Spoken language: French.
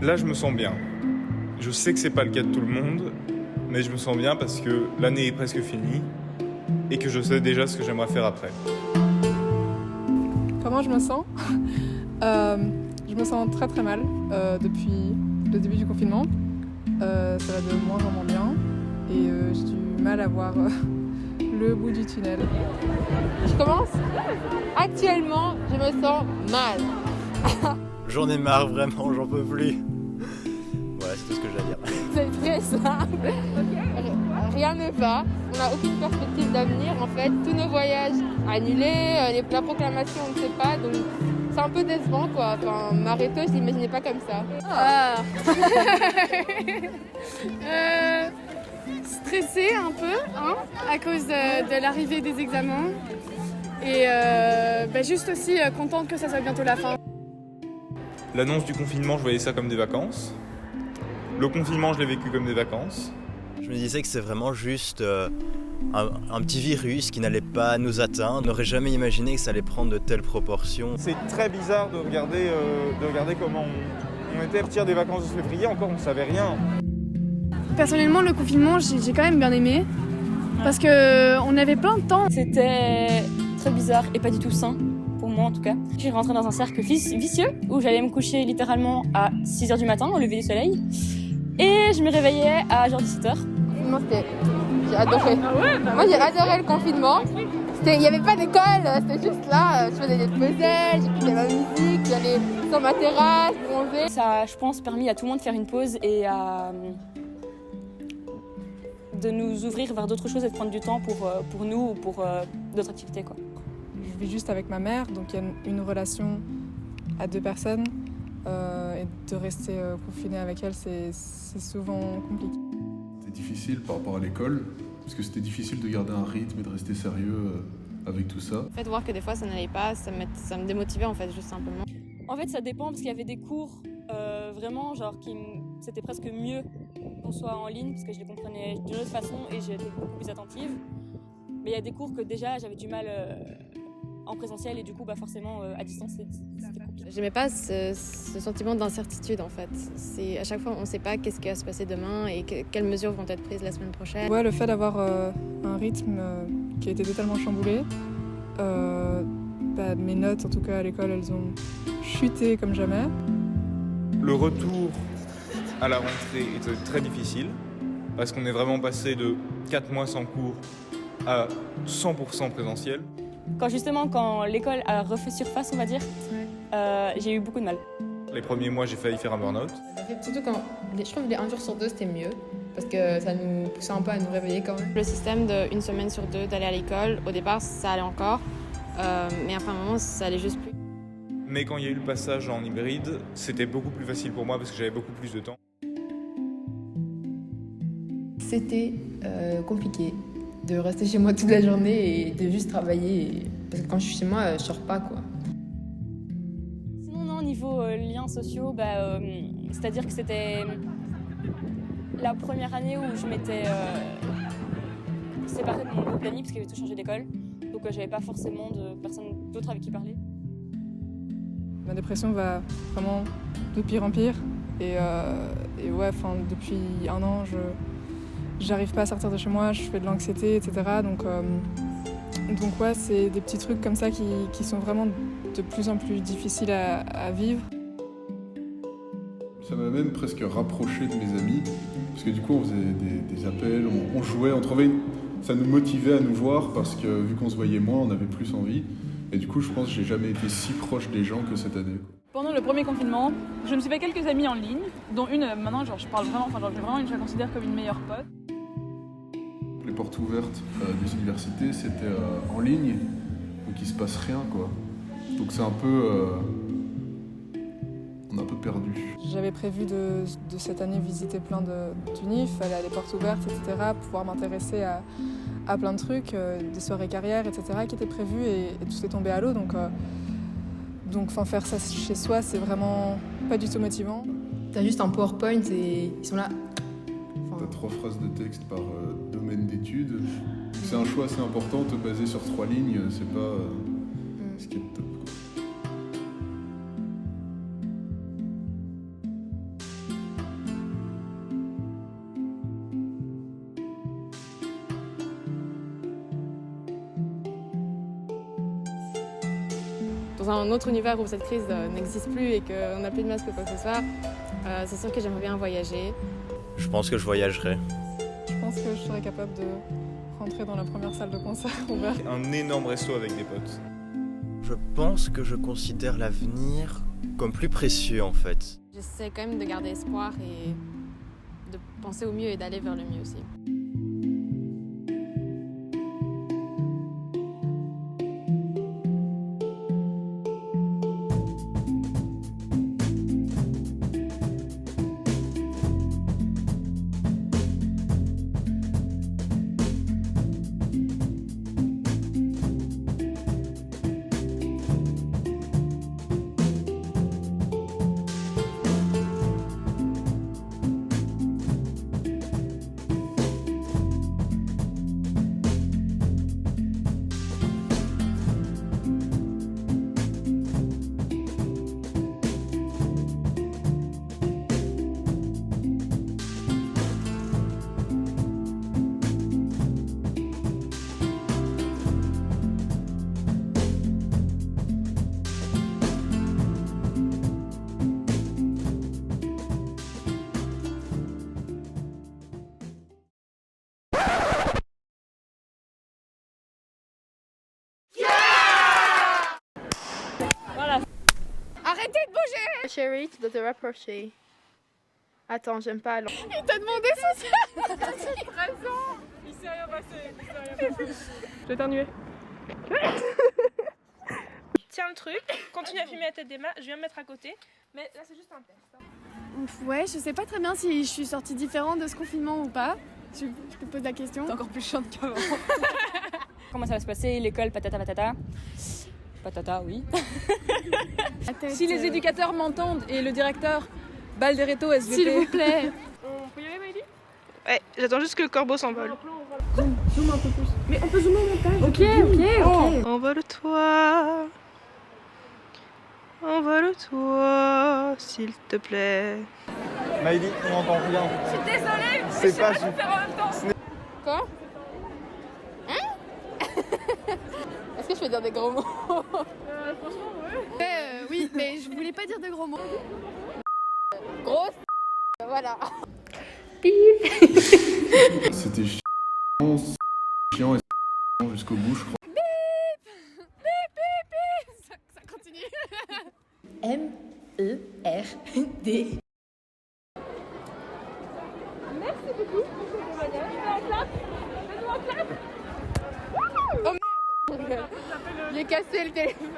Là, je me sens bien. Je sais que c'est pas le cas de tout le monde, mais je me sens bien parce que l'année est presque finie et que je sais déjà ce que j'aimerais faire après. Comment je me sens? Je me sens très très mal depuis le début du confinement. Ça va de moins en moins bien et j'ai du mal à voir le bout du tunnel. Je commence. Actuellement, je me sens mal. J'en ai marre, vraiment, j'en peux plus. Voilà, c'est tout ce que j'ai à dire. C'est très simple. Rien ne va. On n'a aucune perspective d'avenir. En fait, tous nos voyages annulés, la proclamation, on ne sait pas. Donc, c'est un peu décevant, quoi. Enfin, Mareto, je l'imaginais pas comme ça. Stressée un peu, hein, à cause de l'arrivée des examens. Et juste aussi contente que ça soit bientôt la fin. L'annonce du confinement, je voyais ça comme des vacances. Le confinement, je l'ai vécu comme des vacances. Je me disais que c'est vraiment juste un petit virus qui n'allait pas nous atteindre. On n'aurait jamais imaginé que ça allait prendre de telles proportions. C'est très bizarre de regarder comment on était à partir des vacances de février. Encore, on ne savait rien. Personnellement, le confinement, j'ai quand même bien aimé. Parce qu'on avait plein de temps. C'était très bizarre et pas du tout sain, pour moi en tout cas. Je suis rentrée dans un cercle vicieux où j'allais me coucher littéralement à 6h du matin au lever du soleil. Et je me réveillais à genre 17h. J'ai adoré. Moi, j'ai adoré le confinement. Il n'y avait pas d'école, c'était juste là. Je faisais des puzzles, j'écoutais ma musique, j'allais sur ma terrasse, bronzer. Ça a, je pense, permis à tout le monde de faire une pause et de nous ouvrir vers d'autres choses et de prendre du temps pour nous ou pour d'autres activités, quoi. Je vis juste avec ma mère, donc il y a une relation à deux personnes. Et de rester confiné avec elle, c'est souvent compliqué. C'était difficile par rapport à l'école, parce que c'était difficile de garder un rythme et de rester sérieux avec tout ça. En fait, voir que des fois ça n'allait pas, ça me démotivait en fait, juste simplement. En fait, ça dépend parce qu'il y avait des cours vraiment, genre, c'était presque mieux qu'on soit en ligne parce que je les comprenais d'une autre façon et j'étais beaucoup plus attentive. Mais il y a des cours que déjà j'avais du mal en présentiel et du coup, forcément, à distance, c'était compliqué. J'aimais pas ce sentiment d'incertitude en fait. À chaque fois, on ne sait pas qu'est-ce qui va se passer demain et quelles mesures vont être prises la semaine prochaine. Ouais, le fait d'avoir un rythme qui a été totalement chamboulé, mes notes en tout cas à l'école, elles ont chuté comme jamais. Le retour à la rentrée était très difficile parce qu'on est vraiment passé de 4 mois sans cours à 100% présentiel. Quand l'école a refait surface, on va dire, j'ai eu beaucoup de mal. Les premiers mois, j'ai failli faire un burn-out. Surtout quand, je trouve que les 1 jour sur 2, c'était mieux. Parce que ça nous poussait un peu à nous réveiller quand même. Le système d'1 semaine sur 2 d'aller à l'école, au départ, ça allait encore. Mais après un moment, ça allait juste plus. Mais quand il y a eu le passage en hybride, c'était beaucoup plus facile pour moi parce que j'avais beaucoup plus de temps. C'était compliqué de rester chez moi toute la journée et de juste travailler. Parce que quand je suis chez moi, je sors pas, quoi. Sinon, non, au niveau liens sociaux, c'est-à-dire que c'était la première année où je m'étais séparée de mon groupe d'amis parce qu'ils avaient tous changé d'école. Donc j'avais pas forcément de personne d'autre avec qui parler. Ma dépression va vraiment de pire en pire. Et ouais, depuis 1 an, j'arrive pas à sortir de chez moi, je fais de l'anxiété, etc. Donc ouais, c'est des petits trucs comme ça qui sont vraiment de plus en plus difficiles à vivre. Ça m'a même presque rapproché de mes amis, parce que du coup on faisait des appels, on jouait, on trouvait ça nous motivait à nous voir parce que vu qu'on se voyait moins, on avait plus envie. Et du coup, je pense que j'ai jamais été si proche des gens que cette année, quoi. Pendant le premier confinement, je me suis fait quelques amis en ligne, dont une, maintenant, je parle vraiment, je la considère comme une meilleure pote. Les portes ouvertes des universités, c'était en ligne, donc il se passe rien, quoi. Donc c'est un peu... on est un peu perdu. J'avais prévu de cette année visiter plein d'unifs, aller à des portes ouvertes, etc., pouvoir m'intéresser à plein de trucs, des soirées carrières, etc., qui étaient prévues et tout est tombé à l'eau. Donc faire ça chez soi, c'est vraiment pas du tout motivant. T'as juste un PowerPoint et ils sont là. T'as 3 phrases de texte par domaine d'études. C'est un choix assez important, te baser sur 3 lignes, c'est pas ce qui est top, quoi. dans un autre univers où cette crise n'existe plus et qu'on n'a plus de masque ou quoi que ce soit, c'est sûr que j'aimerais bien voyager. Je pense que je voyagerai. Je pense que je serais capable de rentrer dans la première salle de concert ouverte. Un énorme resto avec des potes. Je pense que je considère l'avenir comme plus précieux en fait. J'essaie quand même de garder espoir et de penser au mieux et d'aller vers le mieux aussi. Arrêtez de bouger! Sherry, tu dois te rapprocher. Attends, j'aime pas. Alors. Il t'a demandé son Il s'est rien passé. Je vais éternuer. Tiens le truc, continue à filmer la tête d'Emma, je viens me mettre à côté. Mais là c'est juste un test. Ouais, je sais pas très bien si je suis sortie différente de ce confinement ou pas. Je te pose la question. C'est encore plus chiant qu'avant. Comment ça va se passer? L'école, patata patata. Patata, oui. Si les éducateurs m'entendent et le directeur Balderetto SVP. S'il vous plaît. On peut y aller Maëlie? Ouais, j'attends juste que le corbeau s'envole. Zoom un peu plus. Mais on peut zoomer au montage. Ok. Envole-toi. Envole-toi, s'il te plaît. Maëlie, on n'entend rien. Je suis désolée, C'est pas je vais faire en même temps. Quoi? Est-ce que je peux dire des gros mots? Franchement, ouais. Oui, mais je voulais pas dire de gros mots. Grosse. Voilà. C'était chiant et jusqu'au bout, je crois. Ça continue. M-E-R-D. J'ai cassé le téléphone.